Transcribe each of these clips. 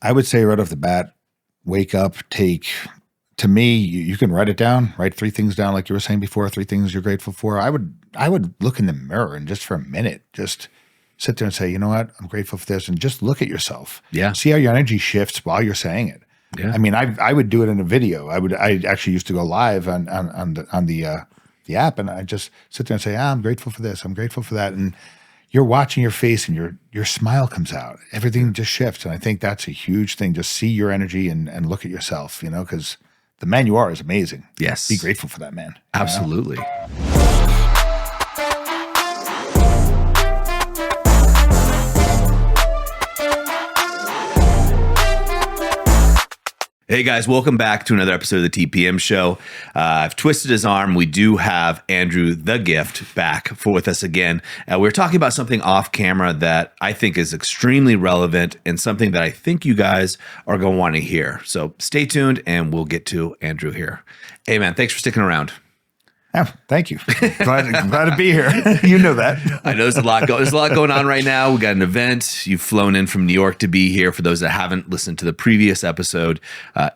I would say right off the bat, wake up, to me, you can write it down, write 3 things down, like you were saying before, 3 things you're grateful for. I would look in the mirror and just for a minute, just sit there and say, you know what, I'm grateful for this, and just look at yourself. Yeah. See how your energy shifts while you're saying it. Yeah. I mean, I would do it in a video. I actually used to go live on the app, and I just sit there and say, I'm grateful for this, I'm grateful for that, and you're watching your face and your smile comes out. Everything just shifts, and I think that's a huge thing. Just see your energy and look at yourself, because the man you are is amazing. Yes. Be grateful for that man. Absolutely. Hey guys, welcome back to another episode of the TPM Show. I've twisted his arm. We do have Andrew the Gift back with us again. We're talking about something off camera that I think is extremely relevant and something that I think you guys are going to want to hear. So stay tuned and we'll get to Andrew here. Hey man, thanks for sticking around. Yeah, thank you. Glad to be here. You know that. I know there's a lot going on right now. We got an event. You've flown in from New York to be here. For those that haven't listened to the previous episode,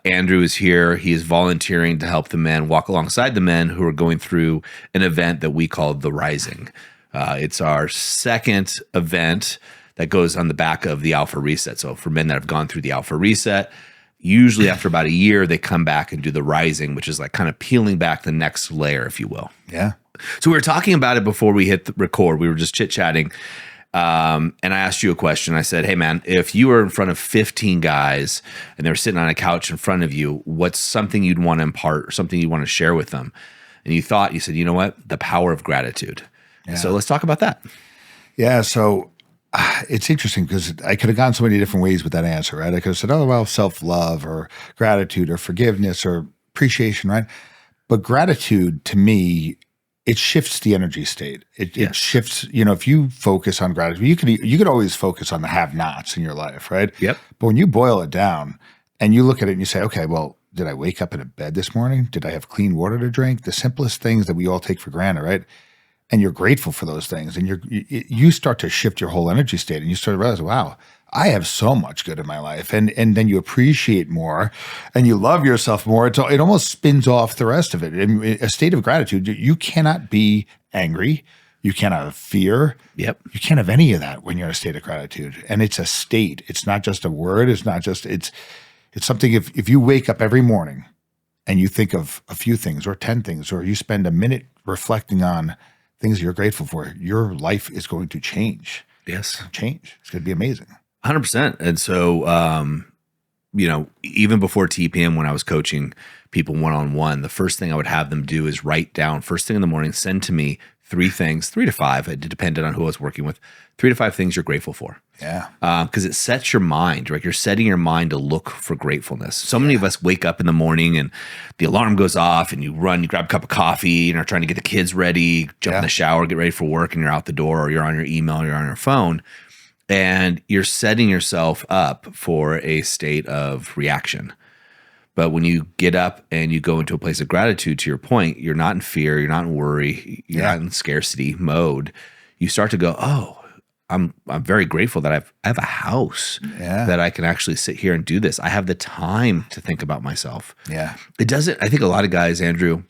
Andrew is here. He is volunteering to help the men, walk alongside the men who are going through an event that we call The Rising. It's our second event that goes on the back of the Alpha Reset. So for men that have gone through the Alpha Reset, usually after about a year, they come back and do the Rising, which is like kind of peeling back the next layer, if you will. Yeah. So we were talking about it before we hit the record. We were just chit-chatting. And I asked you a question. I said, hey, man, if you were in front of 15 guys and they were sitting on a couch in front of you, what's something you'd want to impart or something you want to share with them? And you said, you know what? The power of gratitude. Yeah. So let's talk about that. Yeah. So it's interesting because I could have gone so many different ways with that answer, right? I could have said, oh, well, self-love or gratitude or forgiveness or appreciation, right? But gratitude to me, it shifts the energy state. It shifts, if you focus on gratitude, you could always focus on the have-nots in your life, right? Yep. But when you boil it down and you look at it and you say, okay, well, did I wake up in a bed this morning? Did I have clean water to drink? The simplest things that we all take for granted, right? And you're grateful for those things, and you start to shift your whole energy state, and you start to realize, wow, I have so much good in my life, and then you appreciate more, and you love yourself more. It almost spins off the rest of it. In a state of gratitude, you cannot be angry, you cannot have fear, Yep. You can't have any of that when you're in a state of gratitude, and it's a state. It's not just a word. It's not just it's something. If you wake up every morning and you think of a few things or 10 things, or you spend a minute reflecting on things you're grateful for, your life is going to change. Yes. Change. It's going to be amazing. 100%. And so, even before TPM, when I was coaching people one-on-one, the first thing I would have them do is write down first thing in the morning, send to me 3 things, 3 to 5. It depended on who I was working with. 3 to 5 things you're grateful for. Yeah. Because it sets your mind, right? You're setting your mind to look for gratefulness. So many of us wake up in the morning and the alarm goes off and you run, you grab a cup of coffee and are trying to get the kids ready, jump in the shower, get ready for work, and you're out the door, or you're on your email, or you're on your phone, and you're setting yourself up for a state of reaction. But when you get up and you go into a place of gratitude, to your point, you're not in fear, you're not in worry, you're not in scarcity mode. You start to go, oh, I'm very grateful that I have a house that I can actually sit here and do this. I have the time to think about myself. Yeah. It doesn't, I think a lot of guys, Andrew,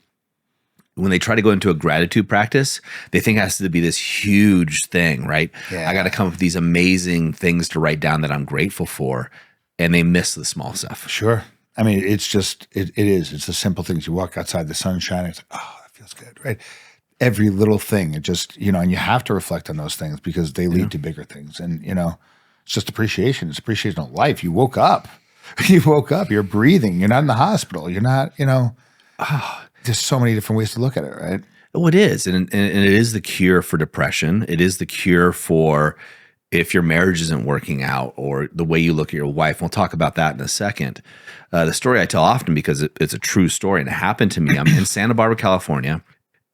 when they try to go into a gratitude practice, they think it has to be this huge thing, right? Yeah. I got to come up with these amazing things to write down that I'm grateful for. And they miss the small stuff. Sure. I mean, it's just, it is. It's the simple things. You walk outside, the sun's shining. It's like, oh, that feels good, right? Every little thing. It just, and you have to reflect on those things because they lead to bigger things. And, it's just appreciation. It's appreciation of life. You woke up. You're breathing. You're not in the hospital. You're not, there's so many different ways to look at it, right? Oh, it is. And it is the cure for depression. It is the cure for if your marriage isn't working out or the way you look at your wife. We'll talk about that in a second. The story I tell often because it's a true story and it happened to me. I'm in Santa Barbara, California.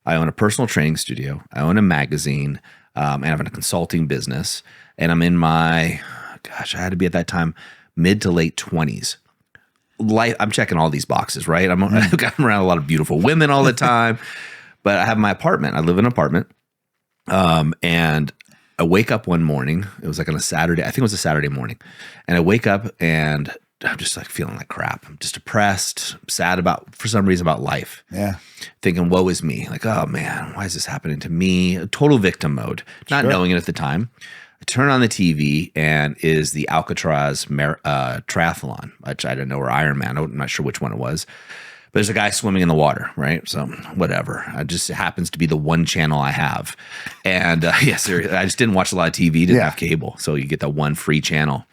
I own a personal training studio. I own a magazine, and I have a consulting business. And I'm in my, I had to be at that time, mid to late 20s. I'm checking all these boxes, right? I'm around a lot of beautiful women all the time, but I have my apartment. I live in an apartment. And I wake up one morning. It was like on a Saturday. I think it was a Saturday morning. And I wake up and I'm just like feeling like crap. I'm just depressed, sad for some reason about life. Yeah. Thinking, woe is me. Like, oh man, why is this happening to me? Total victim mode, not knowing it at the time. I turn on the TV and is the Alcatraz triathlon, which I don't know, or Ironman. I'm not sure which one it was. But there's a guy swimming in the water, right? So whatever. It just happens to be the one channel I have. And seriously, I just didn't watch a lot of TV, didn't have cable. So you get the one free channel.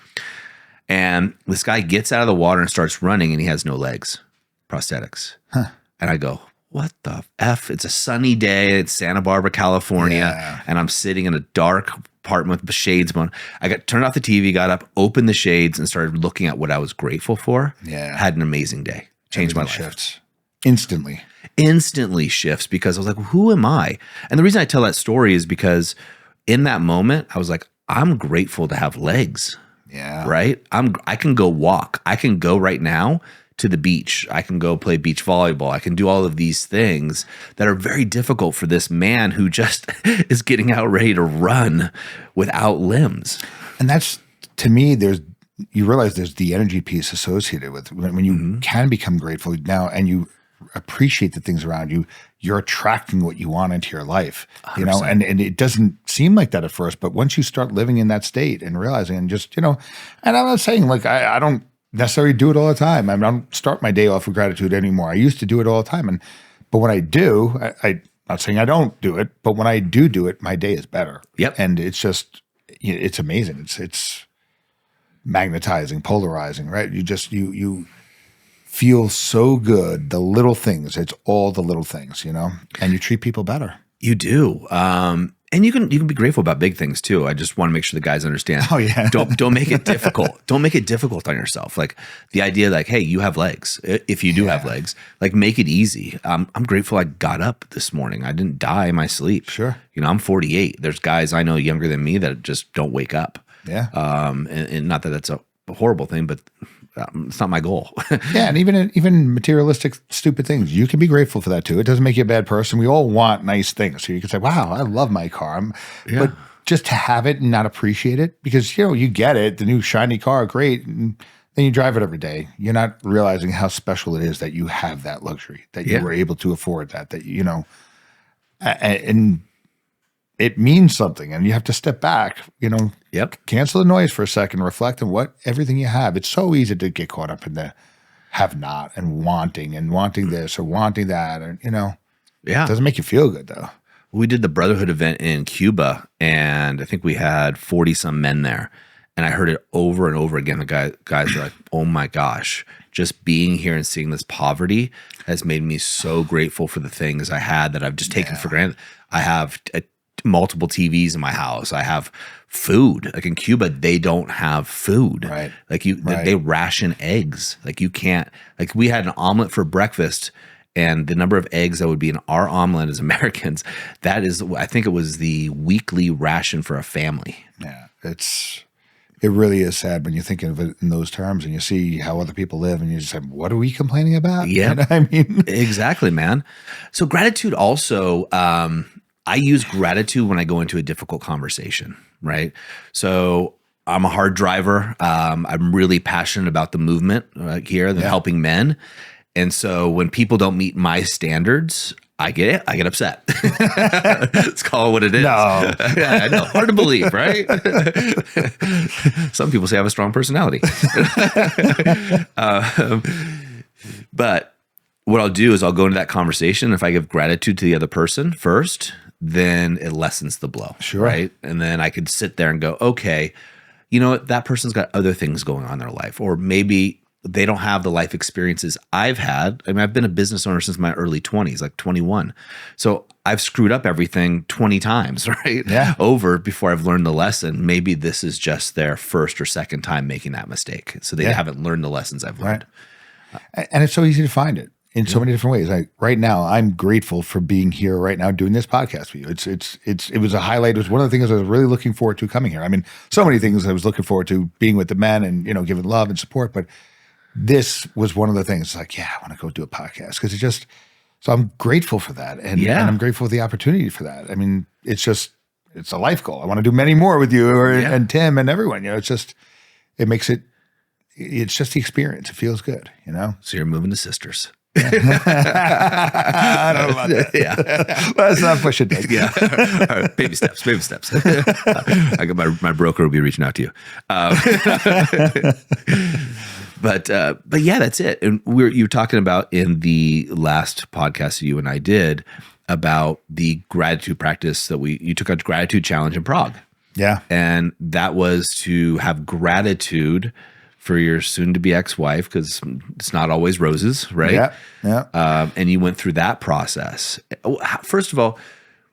And this guy gets out of the water and starts running, and he has no legs, prosthetics. Huh. And I go, what the F? It's a sunny day. It's Santa Barbara, California. And I'm sitting in a dark apartment with the shades on. I turned off the TV, got up, opened the shades, and started looking at what I was grateful for. Yeah. Had an amazing day. Changed my life. Shifts. Instantly shifts, because I was like, who am I? And the reason I tell that story is because in that moment, I was like, I'm grateful to have legs. Yeah. Right? I can go walk. I can go right now to the beach. I can go play beach volleyball. I can do all of these things that are very difficult for this man who just is getting out ready to run without limbs. And that's, to me, you realize there's the energy piece associated with when you can become grateful now and you appreciate the things around you, you're attracting what you want into your life, 100%. and it doesn't seem like that at first, but once you start living in that state and realizing and just, and I'm not saying like, I don't necessarily do it all the time. I mean, I don't start my day off with gratitude anymore. I used to do it all the time. But when I do, I'm not saying I don't do it, but when I do it, my day is better. Yep. And it's just, it's amazing. It's magnetizing, polarizing, right? You feel so good. The little things, it's all the little things, and you treat people better. You do. And you can be grateful about big things too. I just want to make sure the guys understand. Oh yeah. Don't make it difficult. Don't make it difficult on yourself. Like the idea like, hey, you have legs. If you do have legs, like make it easy. I'm grateful I got up this morning. I didn't die in my sleep. Sure. I'm 48. There's guys I know younger than me that just don't wake up. Yeah. And not that that's a horrible thing, but it's not my goal. Yeah, and even materialistic, stupid things, you can be grateful for that too. It doesn't make you a bad person. We all want nice things, so you can say, "Wow, I love my car," but just to have it and not appreciate it, because you get it, the new shiny car, great, and then you drive it every day. You're not realizing how special it is that you have that luxury, that you were able to afford that and it means something, and you have to step back, cancel the noise for a second, reflect on everything you have. It's so easy to get caught up in the have not and wanting this or wanting that. And, it doesn't make you feel good though. We did the Brotherhood event in Cuba, and I think we had 40 some men there. And I heard it over and over again. The guys are like, oh my gosh, just being here and seeing this poverty has made me so grateful for the things I had that I've just taken for granted. I have multiple TVs in my house. I have food. Like in Cuba, they don't have food. Right. Like they ration eggs. Like you can't, like we had an omelet for breakfast, and the number of eggs that would be in our omelet as Americans, that is, I think it was the weekly ration for a family. Yeah. It really is sad when you think of it in those terms and you see how other people live and you just say, what are we complaining about? Yeah. I mean, exactly, man. So gratitude also, I use gratitude when I go into a difficult conversation, right? So I'm a hard driver. I'm really passionate about the movement here, helping men. And so when people don't meet my standards, I get upset. Let's call it what it is. No. Yeah, I know. Hard to believe, right? Some people say I have a strong personality. But what I'll do is I'll go into that conversation. If I give gratitude to the other person first, then it lessens the blow. Sure. Right. And then I could sit there and go, okay, you know what? That person's got other things going on in their life, or maybe they don't have the life experiences I've had. I mean, I've been a business owner since my early 20s, like 21. So I've screwed up everything 20 times, right? Yeah. Over before I've learned the lesson. Maybe this is just their first or second time making that mistake. So they haven't learned the lessons I've learned. Right. And it's so easy to find it in so many different ways. Like right now, I'm grateful for being here right now doing this podcast with you. It was a highlight. It was one of the things I was really looking forward to coming here. I mean, so many things I was looking forward to, being with the men and, giving love and support. But this was one of the things like, I want to go do a podcast because so I'm grateful for that. And I'm grateful for the opportunity for that. I mean, it's it's a life goal. I want to do many more with you and Tim and everyone. You know, it's just it's just the experience. It feels good. You know. So you're moving to Sisters. I don't know about that. Yeah. Let's not push it. Yeah. All right. Baby steps. I got my broker will be reaching out to you. But yeah, that's it. And you were talking about in the last podcast you and I did about the gratitude practice that you took a gratitude challenge in Prague. Yeah. And that was to have gratitude for your soon-to-be ex-wife, because it's not always roses, right? Yeah, yeah. And you went through that process. First of all,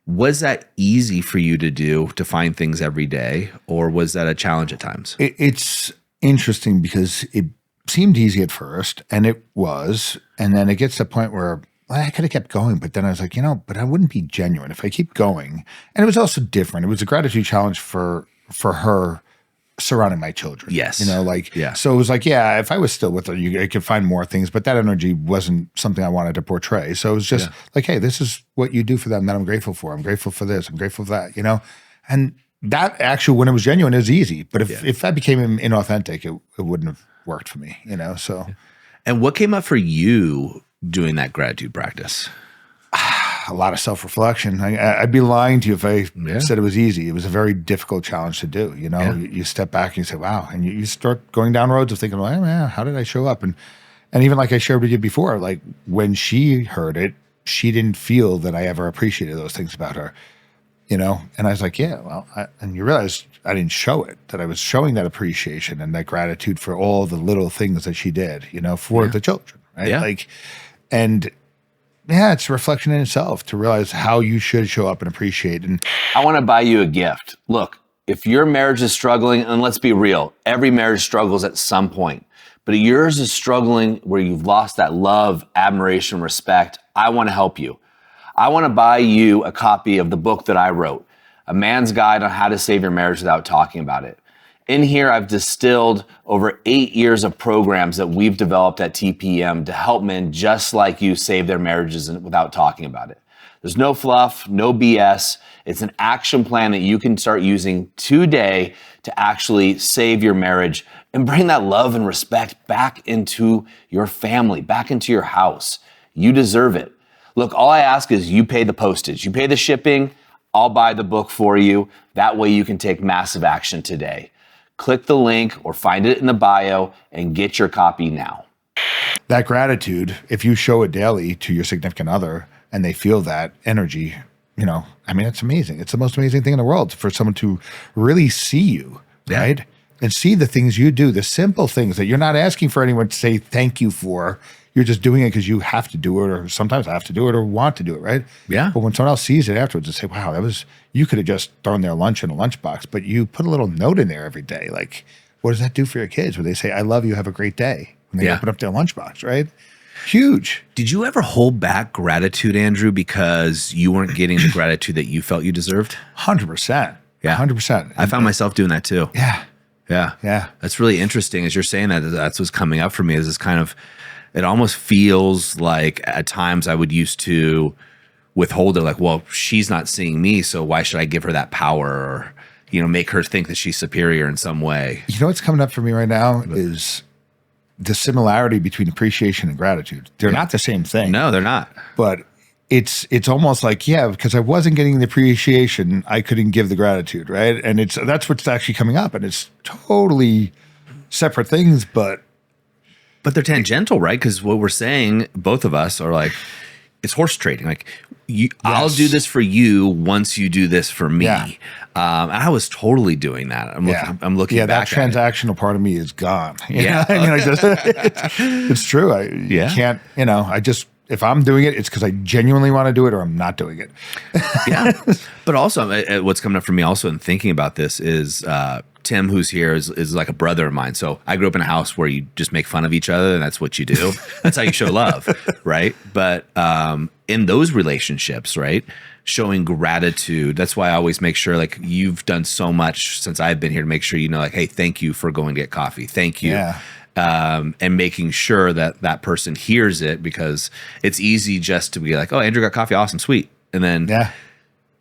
was that easy for you to do, to find things every day, or was that a challenge at times? It's interesting because it seemed easy at first, and it was, and then it gets to a point where I could have kept going, but then I was like, but I wouldn't be genuine if I keep going. And it was also different. It was a gratitude challenge for her surrounding my children. Yes. Yeah. So it was like, yeah, if I was still with her, I could find more things, but that energy wasn't something I wanted to portray. So it was just like, hey, this is what you do for them that I'm grateful for. I'm grateful for this. I'm grateful for that, and that actually, when it was genuine, it was easy. But if that became inauthentic, it wouldn't have worked for me, so. And what came up for you doing that gratitude practice? A lot of self-reflection. I'd be lying to you if I said it was easy. It was a very difficult challenge to do. You step back and you say, wow. And you start going down roads of thinking, well, man, how did I show up? And even like I shared with you before, like when she heard it, she didn't feel that I ever appreciated those things about her, And I was like, yeah, well, and you realize I didn't show it, that I was showing that appreciation and that gratitude for all the little things that she did, for the children, right? Yeah. It's a reflection in itself to realize how you should show up and appreciate. And I want to buy you a gift. Look, if your marriage is struggling, and let's be real, every marriage struggles at some point, but yours is struggling where you've lost that love, admiration, respect, I want to help you. I want to buy you a copy of the book that I wrote, A Man's Guide on How to Save Your Marriage Without Talking About It. In here, I've distilled over 8 years of programs that we've developed at TPM to help men just like you save their marriages without talking about it. There's no fluff, no BS. It's an action plan that you can start using today to actually save your marriage and bring that love and respect back into your family, back into your house. You deserve it. Look, all I ask is you pay the postage, you pay the shipping, I'll buy the book for you. That way you can take massive action today. Click the link or find it in the bio and get your copy now. that gratitude, if you show it daily to your significant other and they feel that energy, it's amazing. It's the most amazing thing in the world for someone to really see you, right? And see the things you do, the simple things that you're not asking for anyone to say thank you for. You're just doing it because you have to do it, or sometimes have to do it, or want to do it, right? Yeah. But when someone else sees it afterwards and say, wow, you could have just thrown their lunch in a lunchbox, but you put a little note in there every day. Like, what does that do for your kids? Where they say, I love you, have a great day, when they open up their lunchbox, right? Huge. Did you ever hold back gratitude, Andrew, because you weren't getting the gratitude that you felt you deserved? 100%. Yeah. 100%. I found myself doing that too. Yeah. Yeah. Yeah. That's really interesting. As you're saying that, that's what's coming up for me, is this kind of, it almost feels like at times I would used to withhold it, like, well, she's not seeing me, so why should I give her that power, or, make her think that she's superior in some way? You know what's coming up for me right now is the similarity between appreciation and gratitude. They're not the same thing. No, they're not. But it's almost like, because I wasn't getting the appreciation, I couldn't give the gratitude, right? And that's what's actually coming up, and it's totally separate things, but they're tangential, right? Because what we're saying, both of us, are like, it's horse trading. Like, I'll do this for you once you do this for me. Yeah. I was totally doing that. I'm looking back. That transactional part of me is gone. It's true. Can't, if I'm doing it, it's because I genuinely want to do it, or I'm not doing it. Yeah. But also, what's coming up for me also in thinking about this is, Tim, who's here, is like a brother of mine. So I grew up in a house where you just make fun of each other, and that's what you do. That's how you show love, right? But in those relationships, right, showing gratitude, that's why I always make sure, like, you've done so much since I've been here to make sure, like, hey, thank you for going to get coffee. Thank you. Yeah. And making sure that person hears it, because it's easy just to be like, oh, Andrew got coffee. Awesome. Sweet. And then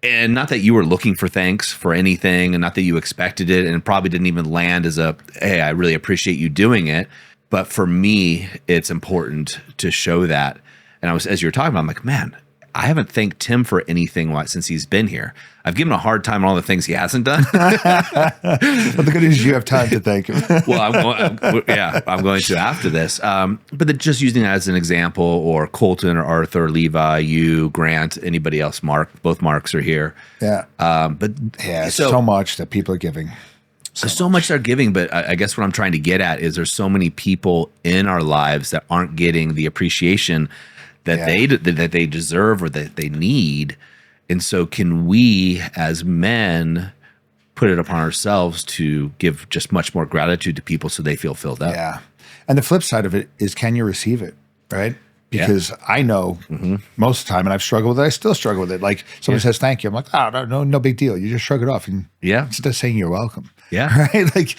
And not that you were looking for thanks for anything, and not that you expected it, and probably didn't even land as a, hey, I really appreciate you doing it. But for me, it's important to show that. And as you were talking about, I'm like, man, I haven't thanked Tim for anything since he's been here. I've given him a hard time on all the things he hasn't done. But the good news is you have time to thank him. Well, I'm going to after this. But just using that as an example, or Colton or Arthur, Levi, you, Grant, anybody else, Mark, both Marks are here. Yeah. But yeah, so much that people are giving. So much they're giving, but I guess what I'm trying to get at is there's so many people in our lives that aren't getting the appreciation that they deserve or that they need. And so can we as men put it upon ourselves to give just much more gratitude to people so they feel filled up? Yeah. And the flip side of it is, can you receive it? Right? Because I know most of the time, and I've struggled with it, I still struggle with it. Like someone says thank you, I'm like, oh, no big deal. You just shrug it off. And instead of saying you're welcome. Yeah. Right? Like,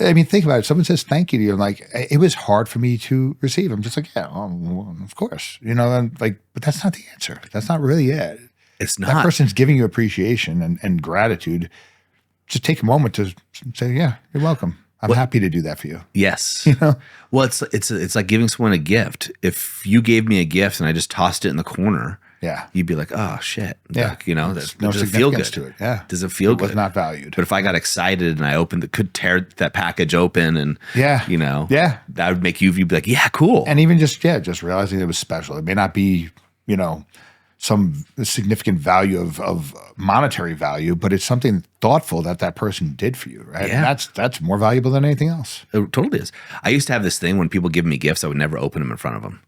I mean, think about it. Someone says thank you to you. I'm like, it was hard for me to receive. I'm just like, well, of course. And like, but that's not the answer. That's not really it. It's not. That person's giving you appreciation and gratitude. Just take a moment to say, yeah, you're welcome. I'm happy to do that for you. Yes. Well, it's like giving someone a gift. If you gave me a gift and I just tossed it in the corner, you'd be like, oh shit. Yeah. Like, that No doesn't feel good to it. Yeah. Doesn't feel good. It was not valued. But if I got excited and I could tear that package open and that would make you'd be like, yeah, cool. And even just realizing it was special. It may not be, some significant value of monetary value, but it's something thoughtful that person did for you, right? Yeah. And that's more valuable than anything else. It totally is. I used to have this thing when people give me gifts, I would never open them in front of them.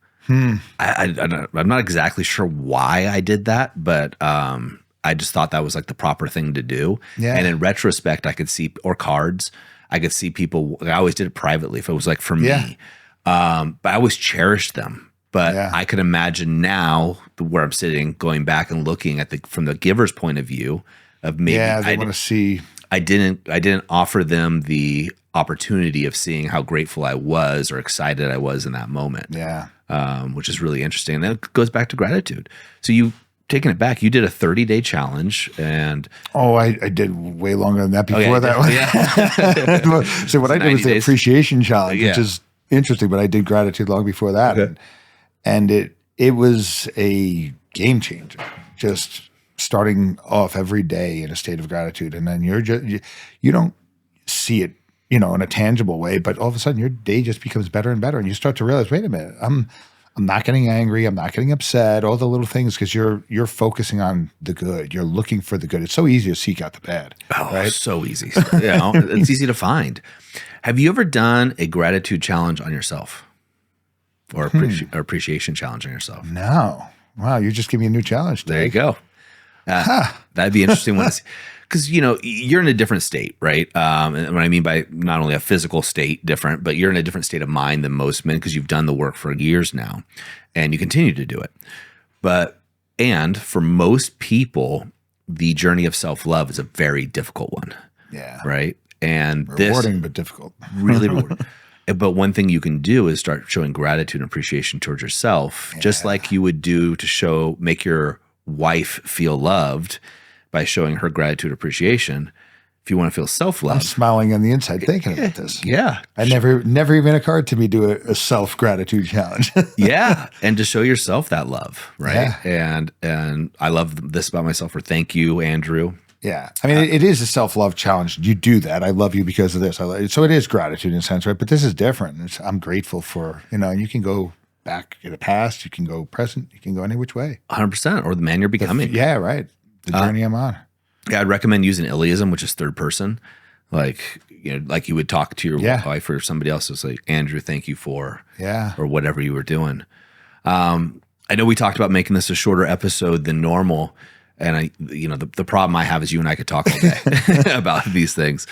I'm not exactly sure why I did that, but I just thought that was like the proper thing to do. Yeah. And in retrospect, I could see, or cards, I could see people, I always did it privately if it was like for me. But I always cherished them. But I could imagine now where I'm sitting, going back and looking at from the giver's point of view of maybe they want to see. I didn't offer them the opportunity of seeing how grateful I was or excited I was in that moment. Yeah. Which is really interesting. And that goes back to gratitude. So you taking it back, you did a 30-day challenge and I did way longer than that before that one. Yeah. So what I did was the appreciation challenge, which is interesting, but I did gratitude long before that. Okay. And it was a game changer. Just starting off every day in a state of gratitude. And then you don't see it, in a tangible way, but all of a sudden your day just becomes better and better. And you start to realize, wait a minute, I'm not getting angry. I'm not getting upset, all the little things, because you're focusing on the good. You're looking for the good. It's so easy to seek out the bad. Oh, right? So easy. It's easy to find. Have you ever done a gratitude challenge on yourself? Or appreciation challenge on yourself? No. Wow, you just gave me a new challenge today. There you go. That'd be interesting because you're in a different state, right? And what I mean by not only a physical state different, but you're in a different state of mind than most men because you've done the work for years now, and you continue to do it. And for most people, the journey of self-love is a very difficult one. Yeah. Right. And rewarding but difficult. Really rewarding. But one thing you can do is start showing gratitude and appreciation towards yourself, just like you would do to make your wife feel loved by showing her gratitude and appreciation. If you want to feel self-love. I'm smiling on the inside thinking about this. Yeah. I never even occurred to me to do a self-gratitude challenge. Yeah. And to show yourself that love, right? Yeah. And I love this about myself, or thank you, Andrew. Yeah. I mean, it is a self-love challenge. You do that. I love you because of this. So it is gratitude in a sense, right? But this is different. I'm grateful for, you can go back in the past, you can go present, you can go any which way. 100%. Or the man you're becoming. Yeah, right. The journey I'm on. Yeah, I'd recommend using Iliism, which is third person. Like, like you would talk to your wife or somebody else. It's like, Andrew, thank you for, or whatever you were doing. I know we talked about making this a shorter episode than normal. And the problem I have is you and I could talk all day about these things,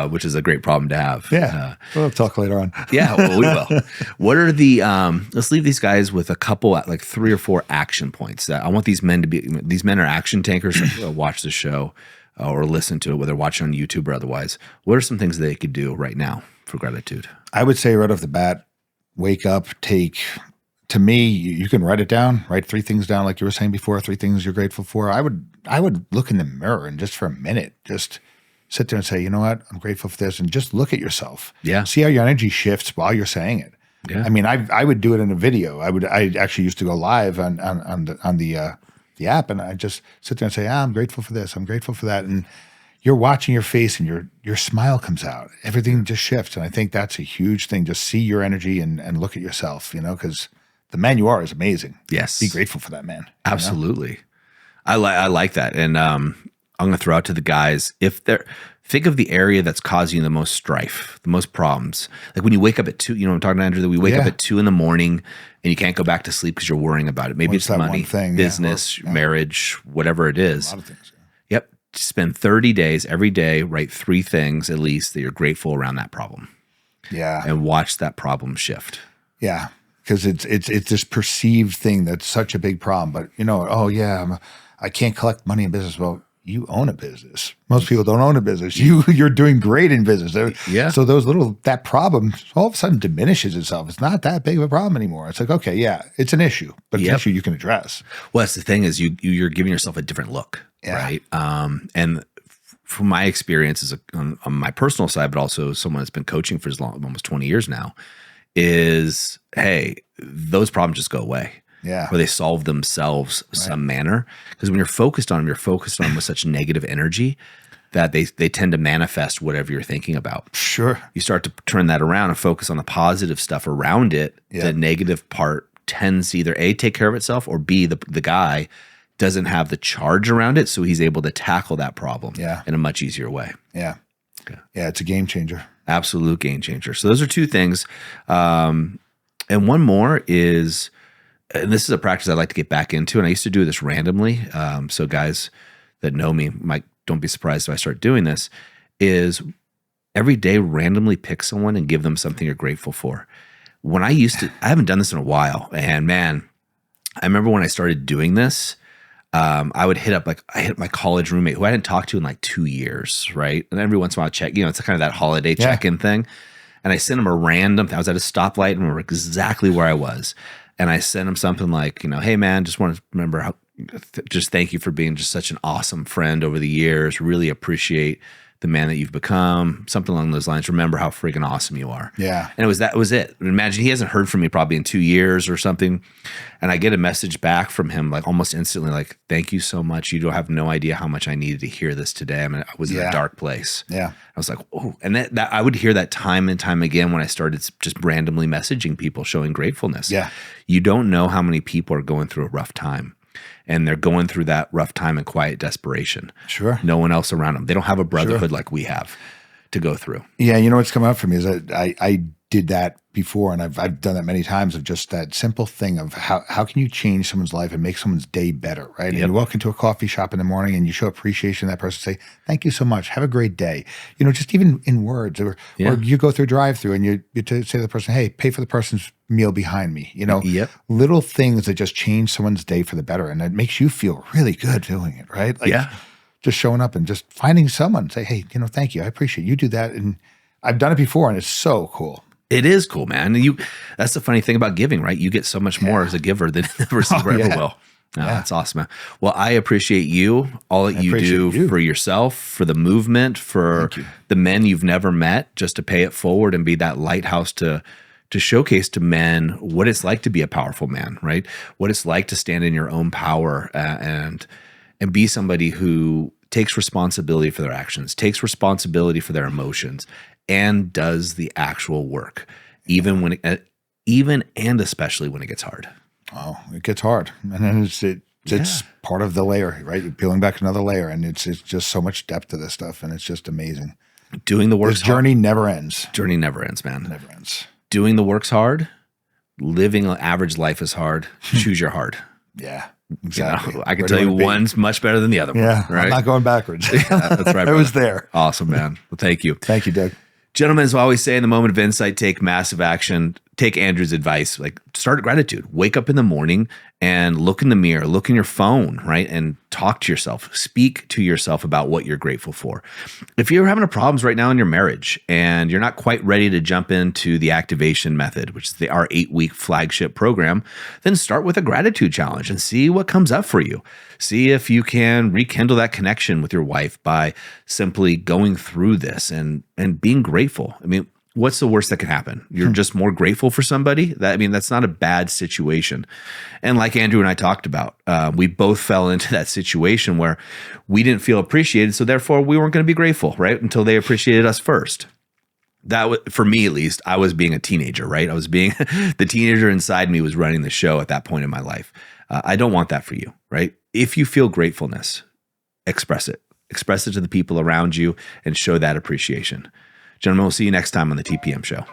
which is a great problem to have. Yeah. We'll talk later on. Yeah, well, we will. What are let's leave these guys with a couple, like 3 or 4 action points that I want these men to be. These men are action tankers. Watch the show or listen to it, whether watching on YouTube or otherwise. What are some things they could do right now for gratitude? I would say right off the bat, wake up, to me, you can write it down, write 3 things down, like you were saying before, 3 things you're grateful for. I would I would look in the mirror and just for a minute, just sit there and say, you know what? I'm grateful for this. And just look at yourself. Yeah. See how your energy shifts while you're saying it. Yeah. I mean, I would do it in a video. I actually used to go live on the app, and I just sit there and say, I'm grateful for this. I'm grateful for that. And you're watching your face and your smile comes out. Everything just shifts. And I think that's a huge thing. Just see your energy and look at yourself, you know, because the man you are is amazing. Yes. Be grateful for that man. Absolutely. You know? I like that. And I'm going to throw out to the guys, think of the area that's causing you the most strife, the most problems. Like when you wake up at 2, you know, I'm talking to Andrew, that we wake up at 2 a.m. and you can't go back to sleep because you're worrying about it. Maybe it's money, business, marriage, whatever it is. A lot of things. Yep. Spend 30 days every day, write 3 things at least that you're grateful around that problem. Yeah. And watch that problem shift. Yeah. Because it's this perceived thing that's such a big problem. But, you know, I can't collect money in business. Well, you own a business. Most people don't own a business. You're doing great in business. Yeah. So that problem all of a sudden diminishes itself. It's not that big of a problem anymore. It's like, okay, yeah, it's an issue, but it's an issue you can address. Well, that's the thing is you're giving yourself a different look, right? And from my experience on my personal side, but also someone that's been coaching for almost 20 years now, is, hey, those problems just go away. Yeah. Or they solve themselves some manner. Because when you're focused on them, you're focused on them with such negative energy that they tend to manifest whatever you're thinking about. Sure. You start to turn that around and focus on the positive stuff around it. Yeah. The negative part tends to either A, take care of itself, or B, the guy doesn't have the charge around it, so he's able to tackle that problem in a much easier way. Yeah. Yeah, it's a game changer. Absolute game changer. So those are 2 things. And one more is, and this is a practice I'd like to get back into, and I used to do this randomly. So guys that know me don't be surprised if I start doing this, is every day randomly pick someone and give them something you're grateful for. I haven't done this in a while, and man, I remember when I started doing this, I hit my college roommate who I hadn't talked to in like 2 years, right? And every once in a while I check, it's kind of that holiday check-in thing. And I sent him a random, I was at a stoplight and remember exactly where I was. And I sent him something like, hey man, just want to remember just thank you for being just such an awesome friend over the years. Really appreciate the man that you've become. Something along those lines. Remember how freaking awesome you are. Yeah. And that was it. Imagine he hasn't heard from me probably in 2 years or something. And I get a message back from him like almost instantly, like, thank you so much. You don't have no idea how much I needed to hear this today. I was in a dark place. Yeah. I was like, oh, and that I would hear that time and time again when I started just randomly messaging people, showing gratefulness. Yeah. You don't know how many people are going through a rough time. And they're going through that rough time in quiet desperation. Sure. No one else around them. They don't have a brotherhood like we have to go through. Yeah, you know what's come up for me is that I did that before, and I've done that many times, of just that simple thing of how can you change someone's life and make someone's day better, right? Yep. And you walk into a coffee shop in the morning and you show appreciation to that person, say, thank you so much, have a great day. Just even in words, or you go through a drive-through and you say to the person, hey, pay for the person's meal behind me. Yep. Little things that just change someone's day for the better, and it makes you feel really good doing it, right? Like, just showing up and just finding someone, say, hey, thank you, I appreciate you do that. And I've done it before, and it's so cool. It is cool, man. And that's the funny thing about giving, right? You get so much more as a giver than a receiver ever will. That's awesome, man. Well, I appreciate you, all that you do for yourself, for the movement, for the men you've never met, just to pay it forward and be that lighthouse to showcase to men what it's like to be a powerful man, right? What it's like to stand in your own power and be somebody who takes responsibility for their actions, takes responsibility for their emotions, and does the actual work, even and especially when it gets hard. Oh, it gets hard, and then it's part of the layer, right? You're peeling back another layer, and it's just so much depth to this stuff, and it's just amazing. Doing the work. This journey never ends. Journey never ends, man. Never ends. Doing the work's hard. Living an average life is hard. Choose your hard. Yeah. Exactly. I can tell you one's much better than the other one. Yeah, right? I'm not going backwards. That's right. I was there. Awesome, man. Well, thank you. Thank you, Doug. Gentlemen, as I always say, in the moment of insight, take massive action. take Andrew's advice, like start gratitude. Wake up in the morning and look in the mirror, look in your phone, right? And talk to yourself, speak to yourself about what you're grateful for. If you're having problems right now in your marriage and you're not quite ready to jump into the activation method, which is our 8-week flagship program, then start with a gratitude challenge and see what comes up for you. See if you can rekindle that connection with your wife by simply going through this and being grateful. I mean, what's the worst that can happen? You're just more grateful for somebody. That's not a bad situation. And like Andrew and I talked about, we both fell into that situation where we didn't feel appreciated. So therefore we weren't going to be grateful, right? Until they appreciated us first. That was, for me at least, I was being a teenager, right? I was being the teenager inside me was running the show at that point in my life. I don't want that for you, right? If you feel gratefulness, express it. Express it to the people around you and show that appreciation. Gentlemen, we'll see you next time on the TPM Show.